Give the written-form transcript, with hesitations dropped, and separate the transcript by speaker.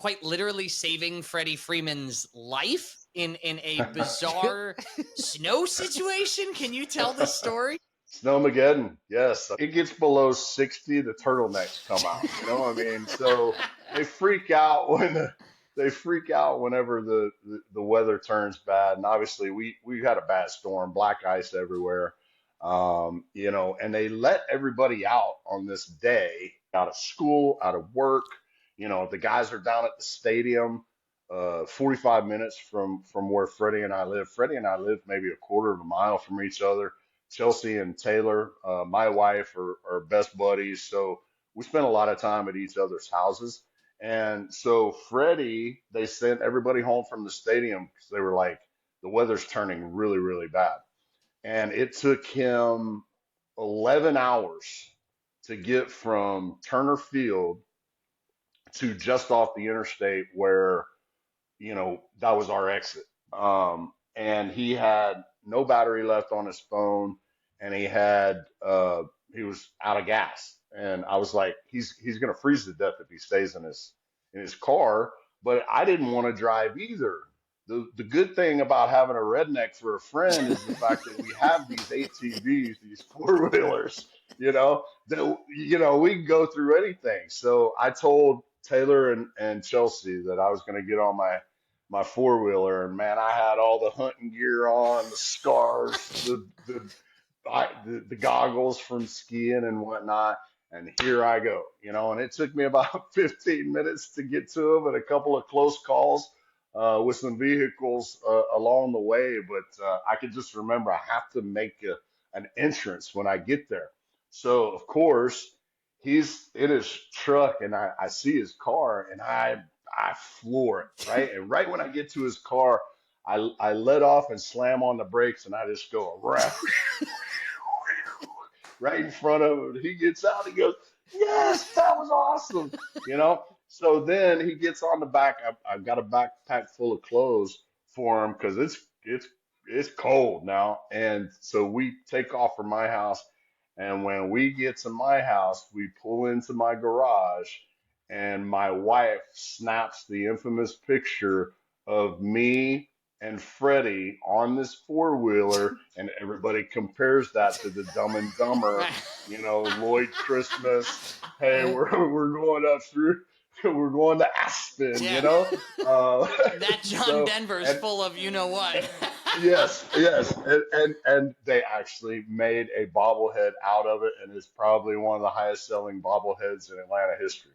Speaker 1: quite literally saving Freddie Freeman's life in a bizarre snow situation. Can you tell this story?
Speaker 2: Snowmageddon, yes. It gets below 60, the turtlenecks come out. You know, I mean, so they freak out they freak out whenever the weather turns bad. And obviously we had a bad storm, black ice everywhere. You know, and they let everybody out on this day, out of school, out of work. You know, the guys are down at the stadium, 45 minutes from where Freddie and I live. Freddie and I live maybe a quarter of a mile from each other. Chelsea and Taylor, my wife, are best buddies. So we spent a lot of time at each other's houses. And so Freddie, they sent everybody home from the stadium because they were like, the weather's turning really, really bad. And it took him 11 hours to get from Turner Field to just off the interstate where, you know, that was our exit. And he had no battery left on his phone, and he was out of gas. And I was like, he's gonna freeze to death if he stays in his car. But I didn't want to drive either. The good thing about having a redneck for a friend is the fact that we have these ATVs, these four wheelers, that we can go through anything. So I told Taylor and Chelsea that I was going to get on my four wheeler, and man, I had all the hunting gear on, the scarf, the goggles from skiing and whatnot. And here I go, and it took me about 15 minutes to get to him and a couple of close calls with some vehicles along the way. But I could just remember I have to make an entrance when I get there. So, of course, he's in his truck and I see his car and I floor it, right? And right when I get to his car, I let off and slam on the brakes and I just go around right in front of him. He gets out, he goes, "Yes, that was awesome." So then he gets on the back. I've got a backpack full of clothes for him because it's cold now. And so we take off from my house. And when we get to my house, we pull into my garage, and my wife snaps the infamous picture of me and Freddie on this four wheeler, and everybody compares that to the Dumb and Dumber, Lloyd Christmas. Hey, we're going up through, we're going to Aspen,
Speaker 1: Yeah.
Speaker 2: Uh,
Speaker 1: That John
Speaker 2: so
Speaker 1: Denver is
Speaker 2: and
Speaker 1: full of you know what.
Speaker 2: yes, yes, and they actually made a bobblehead out of it, and it's probably one of the highest selling bobbleheads in Atlanta history.